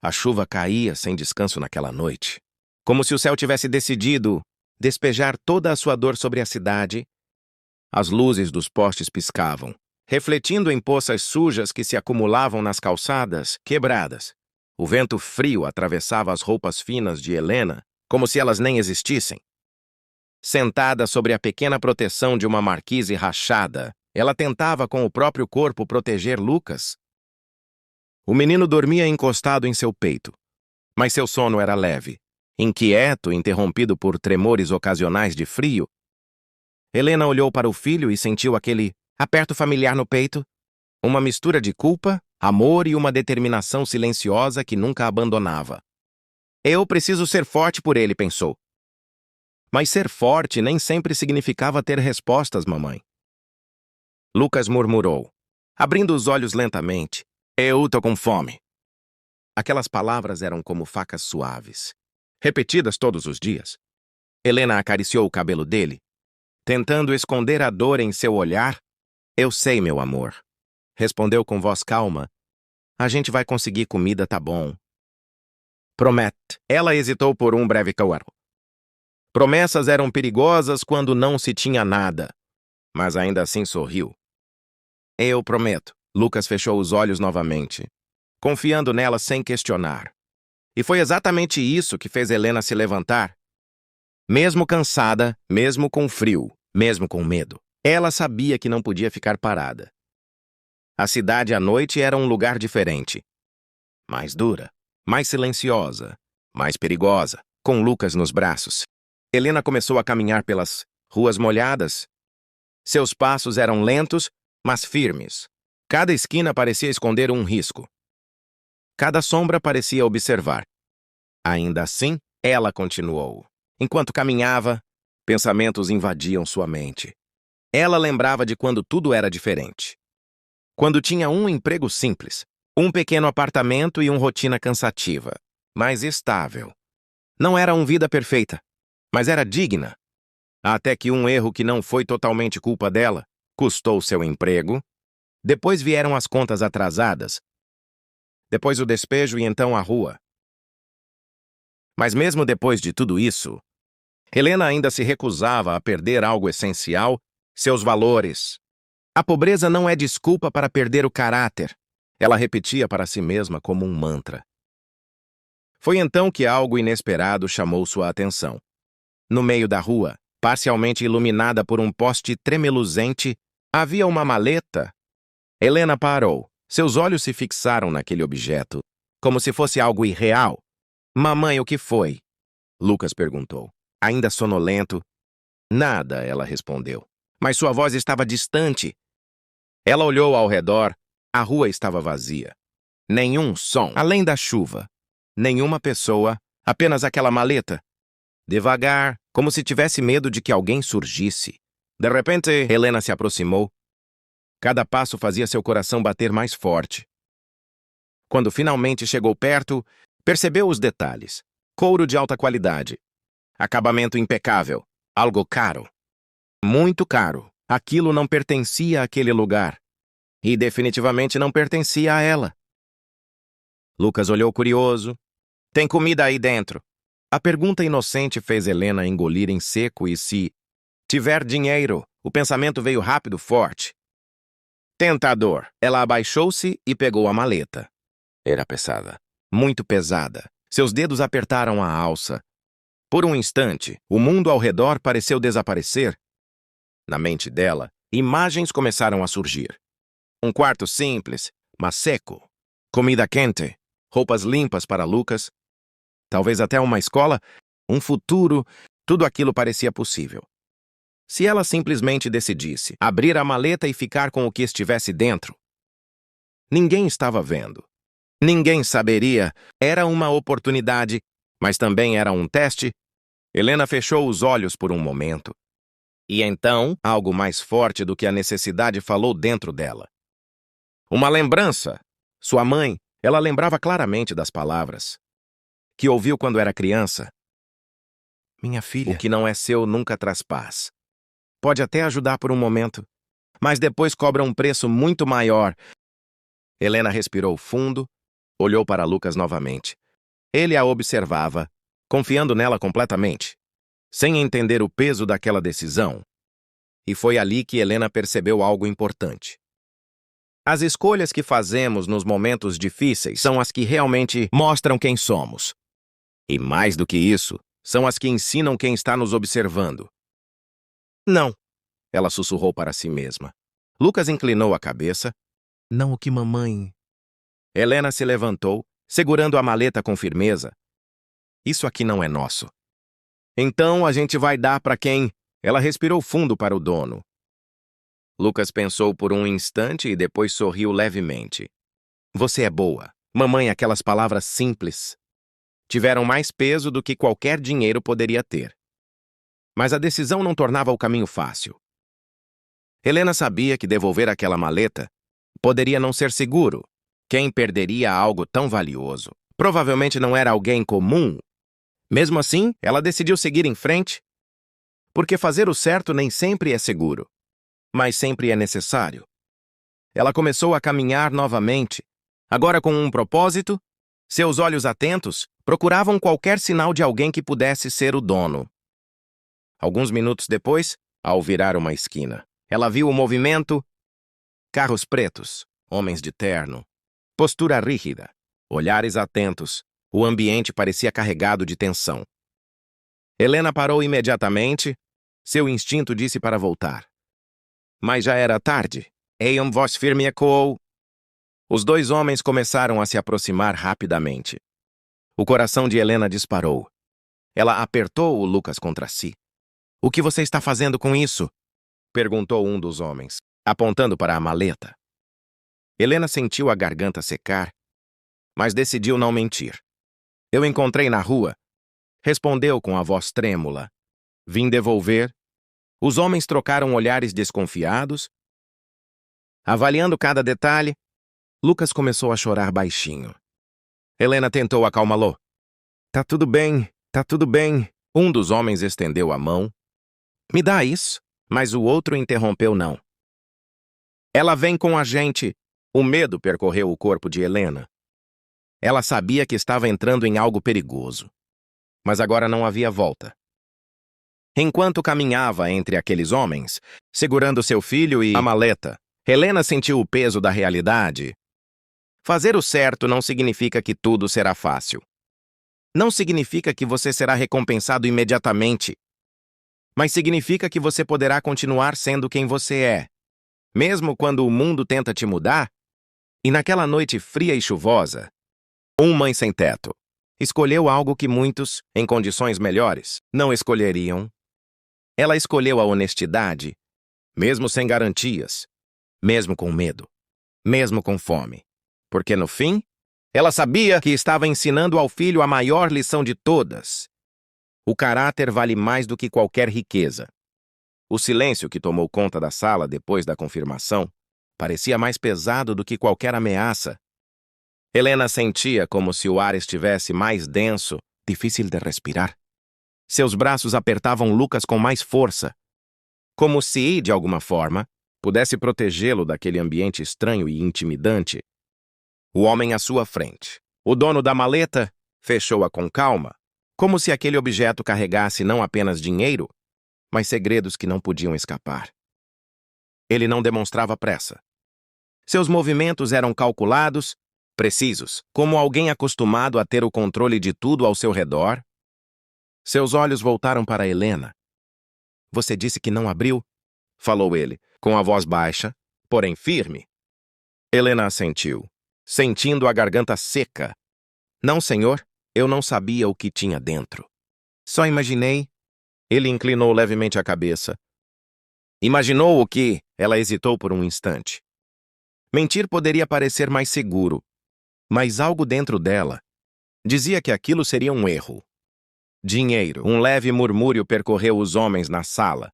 A chuva caía sem descanso naquela noite, como se o céu tivesse decidido despejar toda a sua dor sobre a cidade. As luzes dos postes piscavam, refletindo em poças sujas que se acumulavam nas calçadas quebradas. O vento frio atravessava as roupas finas de Helena, como se elas nem existissem. Sentada sobre a pequena proteção de uma marquise rachada, ela tentava com o próprio corpo proteger Lucas. O menino dormia encostado em seu peito, mas seu sono era leve, inquieto, interrompido por tremores ocasionais de frio. Helena olhou para o filho e sentiu aquele aperto familiar no peito, uma mistura de culpa, amor e uma determinação silenciosa que nunca abandonava. Eu preciso ser forte por ele, pensou. Mas ser forte nem sempre significava ter respostas, mamãe. Lucas murmurou, abrindo os olhos lentamente. Eu tô com fome. Aquelas palavras eram como facas suaves, repetidas todos os dias. Helena acariciou o cabelo dele, tentando esconder a dor em seu olhar. Eu sei, meu amor, respondeu com voz calma. A gente vai conseguir comida, tá bom? Promete. Ela hesitou por um breve cauaro. Promessas eram perigosas quando não se tinha nada, mas ainda assim sorriu. Eu prometo. Lucas fechou os olhos novamente, confiando nela sem questionar. E foi exatamente isso que fez Helena se levantar. Mesmo cansada, mesmo com frio, mesmo com medo, ela sabia que não podia ficar parada. A cidade à noite era um lugar diferente. Mais dura, mais silenciosa, mais perigosa, com Lucas nos braços. Helena começou a caminhar pelas ruas molhadas. Seus passos eram lentos, mas firmes. Cada esquina parecia esconder um risco. Cada sombra parecia observar. Ainda assim, ela continuou. Enquanto caminhava, pensamentos invadiam sua mente. Ela lembrava de quando tudo era diferente. Quando tinha um emprego simples, um pequeno apartamento e uma rotina cansativa, mas estável. Não era uma vida perfeita, mas era digna. Até que um erro que não foi totalmente culpa dela custou seu emprego. Depois vieram as contas atrasadas. Depois o despejo e então a rua. Mas mesmo depois de tudo isso, Helena ainda se recusava a perder algo essencial, seus valores. A pobreza não é desculpa para perder o caráter. Ela repetia para si mesma como um mantra. Foi então que algo inesperado chamou sua atenção. No meio da rua, parcialmente iluminada por um poste tremeluzente, havia uma maleta. Helena parou. Seus olhos se fixaram naquele objeto, como se fosse algo irreal. Mamãe, o que foi? Lucas perguntou, ainda sonolento. Nada, ela respondeu. Mas sua voz estava distante. Ela olhou ao redor. A rua estava vazia. Nenhum som, além da chuva. Nenhuma pessoa, apenas aquela maleta. Devagar, como se tivesse medo de que alguém surgisse. De repente, Helena se aproximou. Cada passo fazia seu coração bater mais forte. Quando finalmente chegou perto, percebeu os detalhes. Couro de alta qualidade. Acabamento impecável. Algo caro. Muito caro. Aquilo não pertencia àquele lugar. E definitivamente não pertencia a ela. Lucas olhou curioso. Tem comida aí dentro? A pergunta inocente fez Helena engolir em seco e se tiver dinheiro, o pensamento veio rápido, forte. Tentador. Ela abaixou-se e pegou a maleta. Era pesada. Muito pesada. Seus dedos apertaram a alça. Por um instante, o mundo ao redor pareceu desaparecer. Na mente dela, imagens começaram a surgir. Um quarto simples, mas seco. Comida quente. Roupas limpas para Lucas. Talvez até uma escola. Um futuro. Tudo aquilo parecia possível. Se ela simplesmente decidisse abrir a maleta e ficar com o que estivesse dentro. Ninguém estava vendo. Ninguém saberia. Era uma oportunidade, mas também era um teste. Helena fechou os olhos por um momento. E então, algo mais forte do que a necessidade falou dentro dela. Uma lembrança. Sua mãe, ela lembrava claramente das palavras que ouviu quando era criança. Minha filha, o que não é seu nunca traz paz. Pode até ajudar por um momento, mas depois cobra um preço muito maior. Helena respirou fundo, Olhou para Lucas novamente. Ele a observava, confiando nela completamente, sem entender o peso daquela decisão. E foi ali que Helena percebeu algo importante. As escolhas que fazemos nos momentos difíceis são as que realmente mostram quem somos. E mais do que isso, são as que ensinam quem está nos observando. Não, ela sussurrou para si mesma. Lucas inclinou a cabeça. Não o que mamãe... Helena se levantou, segurando a maleta com firmeza. Isso aqui não é nosso. Então a gente vai dar para quem... Ela respirou fundo para o dono. Lucas pensou por um instante e depois sorriu levemente. Você é boa. Mamãe, aquelas palavras simples tiveram mais peso do que qualquer dinheiro poderia ter. Mas a decisão não tornava o caminho fácil. Helena sabia que devolver aquela maleta poderia não ser seguro. Quem perderia algo tão valioso provavelmente não era alguém comum. Mesmo assim, ela decidiu seguir em frente, porque fazer o certo nem sempre é seguro, mas sempre é necessário. Ela começou a caminhar novamente, agora com um propósito. Seus olhos atentos procuravam qualquer sinal de alguém que pudesse ser o dono. Alguns minutos depois, ao virar uma esquina, ela viu o movimento. Carros pretos, homens de terno, postura rígida, olhares atentos. O ambiente parecia carregado de tensão. Helena parou imediatamente. Seu instinto disse para voltar. Mas já era tarde. Uma voz firme ecoou. Os dois homens começaram a se aproximar rapidamente. O coração de Helena disparou. Ela apertou o Lucas contra si. O que você está fazendo com isso? Perguntou um dos homens, apontando para a maleta. Helena sentiu a garganta secar, mas decidiu não mentir. Eu encontrei na rua, respondeu com a voz trêmula. Vim devolver. Os homens trocaram olhares desconfiados. Avaliando cada detalhe, Lucas começou a chorar baixinho. Helena tentou acalmá-lo. Tá tudo bem, tá tudo bem. Um dos homens estendeu a mão. Me dá isso, mas o outro interrompeu não. Ela vem com a gente. O medo percorreu o corpo de Helena. Ela sabia que estava entrando em algo perigoso, mas agora não havia volta. Enquanto caminhava entre aqueles homens, segurando seu filho e a maleta, Helena sentiu o peso da realidade. Fazer o certo não significa que tudo será fácil. Não significa que você será recompensado imediatamente. Mas significa que você poderá continuar sendo quem você é, mesmo quando o mundo tenta te mudar. E naquela noite fria e chuvosa, uma mãe sem teto escolheu algo que muitos, em condições melhores, não escolheriam. Ela escolheu a honestidade, mesmo sem garantias, mesmo com medo, mesmo com fome. Porque, no fim, ela sabia que estava ensinando ao filho a maior lição de todas. O caráter vale mais do que qualquer riqueza. O silêncio que tomou conta da sala depois da confirmação parecia mais pesado do que qualquer ameaça. Helena sentia como se o ar estivesse mais denso, difícil de respirar. Seus braços apertavam Lucas com mais força, como se, de alguma forma, pudesse protegê-lo daquele ambiente estranho e intimidante. O homem à sua frente, o dono da maleta, fechou-a com calma, como se aquele objeto carregasse não apenas dinheiro, mas segredos que não podiam escapar. Ele não demonstrava pressa. Seus movimentos eram calculados, precisos, como alguém acostumado a ter o controle de tudo ao seu redor. Seus olhos voltaram para Helena. Você disse que não abriu? Falou ele, com a voz baixa, porém firme. Helena assentiu, sentindo a garganta seca. Não, senhor, eu não sabia o que tinha dentro. Só imaginei. Ele inclinou levemente a cabeça. Imaginou o que? Ela hesitou por um instante. Mentir poderia parecer mais seguro, mas algo dentro dela dizia que aquilo seria um erro. Dinheiro. Um leve murmúrio percorreu os homens na sala.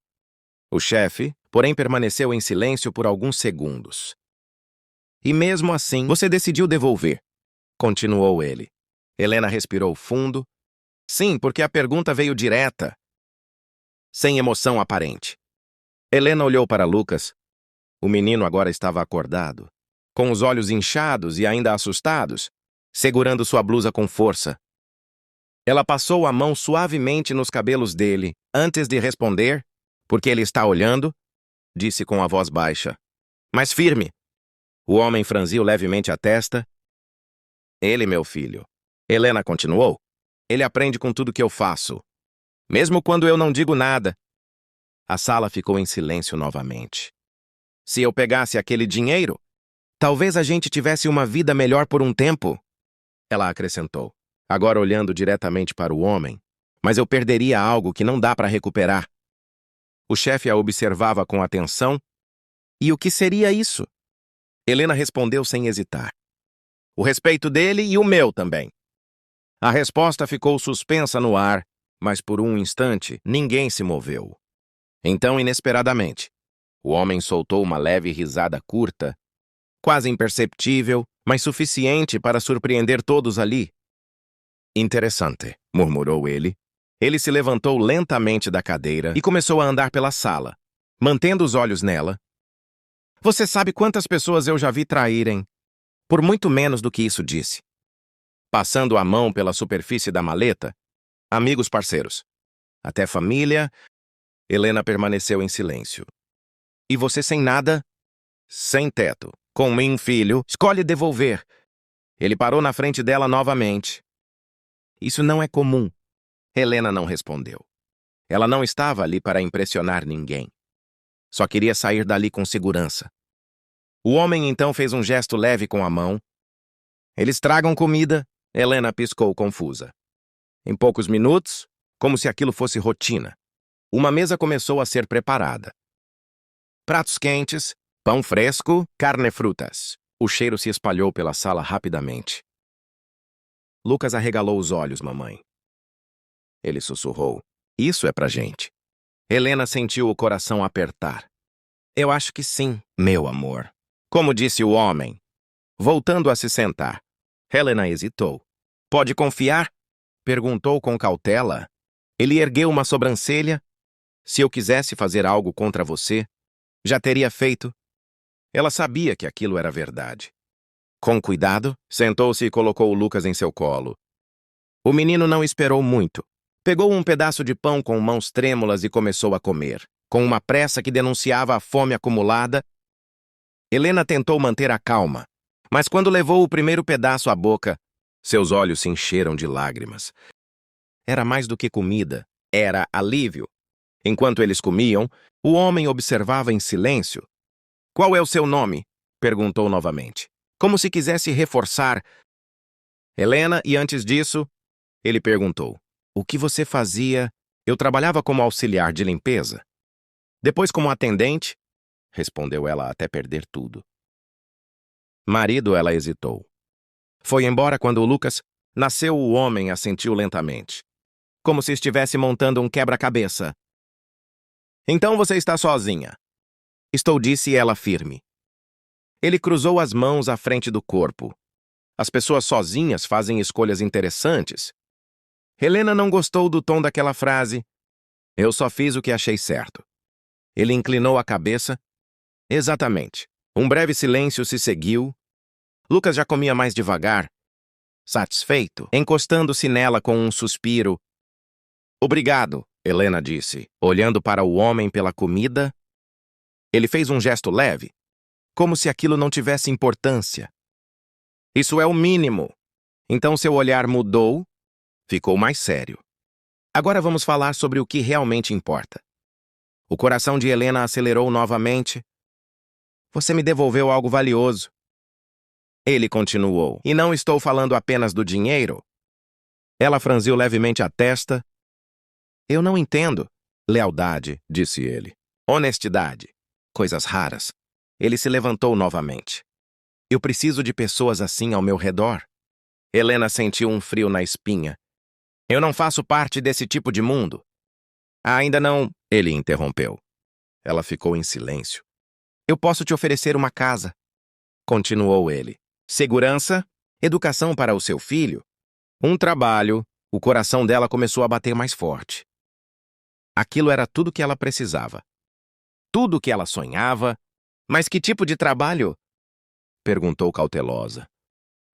O chefe, porém, permaneceu em silêncio por alguns segundos. E mesmo assim, você decidiu devolver, continuou ele. Helena respirou fundo. Sim, porque a pergunta veio direta, sem emoção aparente. Helena olhou para Lucas. O menino agora estava acordado, com os olhos inchados e ainda assustados. segurando sua blusa com força. Ela passou a mão suavemente nos cabelos dele, antes de responder, porque ele está olhando, disse com a voz baixa. Mas firme. O homem franziu levemente a testa. Ele, meu filho. Helena continuou. Ele aprende com tudo que eu faço. Mesmo quando eu não digo nada. A sala ficou em silêncio novamente. Se eu pegasse aquele dinheiro, talvez a gente tivesse uma vida melhor por um tempo. Ela acrescentou, agora olhando diretamente para o homem. Mas eu perderia algo que não dá para recuperar. O chefe a observava com atenção. E o que seria isso? Helena respondeu sem hesitar. O respeito dele e o meu também. A resposta ficou suspensa no ar, mas por um instante ninguém se moveu. Então, inesperadamente, o homem soltou uma leve risada curta, quase imperceptível, mas suficiente para surpreender todos ali. Interessante, murmurou ele. Ele se levantou lentamente da cadeira e começou a andar pela sala, mantendo os olhos nela. Você sabe quantas pessoas eu já vi traírem? Por muito menos do que isso disse. Passando a mão pela superfície da maleta, amigos parceiros, até família, Helena permaneceu em silêncio. E você sem nada? Sem teto, com um filho, escolhe devolver. Ele parou na frente dela novamente. Isso não é comum. Helena não respondeu. Ela não estava ali para impressionar ninguém. Só queria sair dali com segurança. O homem então fez um gesto leve com a mão. Eles tragam comida, Helena piscou confusa. Em poucos minutos, como se aquilo fosse rotina, uma mesa começou a ser preparada. Pratos quentes, pão fresco, carne e frutas. O cheiro se espalhou pela sala rapidamente. Lucas arregalou os olhos, mamãe. Ele sussurrou. Isso é pra gente. Helena sentiu o coração apertar. Eu acho que sim, meu amor. Como disse o homem. Voltando a se sentar. Helena hesitou. Pode confiar? Perguntou com cautela. Ele ergueu uma sobrancelha. Se eu quisesse fazer algo contra você, já teria feito. Ela sabia que aquilo era verdade. Com cuidado, sentou-se e colocou o Lucas em seu colo. O menino não esperou muito. Pegou um pedaço de pão com mãos trêmulas e começou a comer, com uma pressa que denunciava a fome acumulada. Helena tentou manter a calma, mas quando levou o primeiro pedaço à boca, seus olhos se encheram de lágrimas. Era mais do que comida, era alívio. Enquanto eles comiam, o homem observava em silêncio. Qual é o seu nome? Perguntou novamente, como se quisesse reforçar. Helena, e antes disso, ele perguntou. O que você fazia? Eu trabalhava como auxiliar de limpeza. Depois como atendente, respondeu ela até perder tudo. Marido, ela hesitou. Foi embora quando o Lucas nasceu, o homem assentiu lentamente, como se estivesse montando um quebra-cabeça. Então você está sozinha. Estou, disse ela firme. Ele cruzou as mãos à frente do corpo. As pessoas sozinhas fazem escolhas interessantes. Helena não gostou do tom daquela frase. Eu só fiz o que achei certo. Ele inclinou a cabeça. Exatamente. Um breve silêncio se seguiu. Lucas já comia mais devagar, satisfeito, encostando-se nela com um suspiro. Obrigado, Helena disse, olhando para o homem pela comida. Ele fez um gesto leve, como se aquilo não tivesse importância. Isso é o mínimo. Então seu olhar mudou. Ficou mais sério. Agora vamos falar sobre o que realmente importa. O coração de Helena acelerou novamente. Você me devolveu algo valioso. Ele continuou. E não estou falando apenas do dinheiro. Ela franziu levemente a testa. Eu não entendo. Lealdade, disse ele. Honestidade. Coisas raras. Ele se levantou novamente. Eu preciso de pessoas assim ao meu redor. Helena sentiu um frio na espinha. Eu não faço parte desse tipo de mundo. Ainda não, ele interrompeu. Ela ficou em silêncio. Eu posso te oferecer uma casa, continuou ele. Segurança, educação para o seu filho, um trabalho. O coração dela começou a bater mais forte. Aquilo era tudo que ela precisava. Tudo que ela sonhava. Mas que tipo de trabalho? Perguntou cautelosa.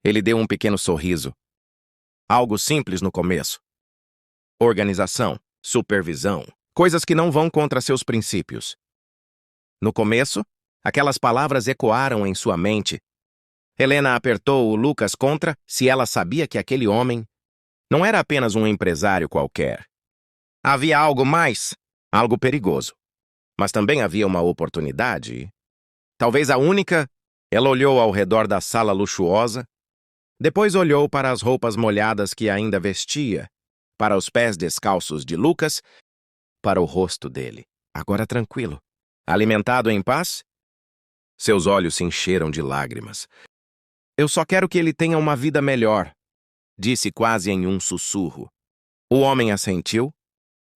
Ele deu um pequeno sorriso. Algo simples no começo. Organização, supervisão, coisas que não vão contra seus princípios. No começo, aquelas palavras ecoaram em sua mente. Helena apertou o Lucas contra se ela sabia que aquele homem não era apenas um empresário qualquer. Havia algo mais, algo perigoso. Mas também havia uma oportunidade. Talvez a única. Ela olhou ao redor da sala luxuosa. Depois olhou para as roupas molhadas que ainda vestia, para os pés descalços de Lucas, para o rosto dele, agora tranquilo, alimentado em paz. Seus olhos se encheram de lágrimas. Eu só quero que ele tenha uma vida melhor, disse quase em um sussurro. O homem assentiu.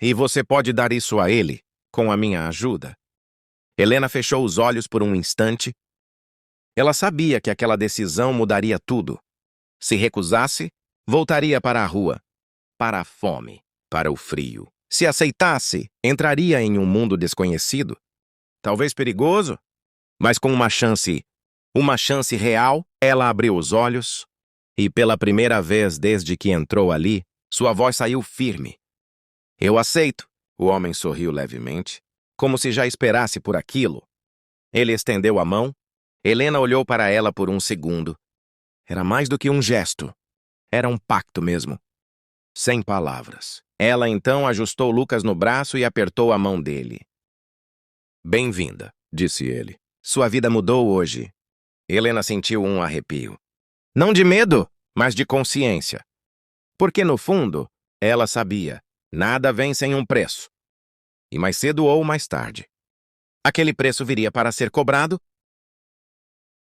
E você pode dar isso a ele, com a minha ajuda. Helena fechou os olhos por um instante. Ela sabia que aquela decisão mudaria tudo. Se recusasse, voltaria para a rua, para a fome, para o frio. Se aceitasse, entraria em um mundo desconhecido, talvez perigoso, mas com uma chance real. Ela abriu os olhos e, pela primeira vez desde que entrou ali, sua voz saiu firme. Eu aceito. O homem sorriu levemente, como se já esperasse por aquilo. Ele estendeu a mão. Helena olhou para ela por um segundo. Era mais do que um gesto. Era um pacto mesmo. Sem palavras. Ela então ajustou Lucas no braço e apertou a mão dele. Bem-vinda, disse ele. Sua vida mudou hoje. Helena sentiu um arrepio. Não de medo, mas de consciência. Porque, no fundo, ela sabia, nada vem sem um preço. E mais cedo ou mais tarde, aquele preço viria para ser cobrado.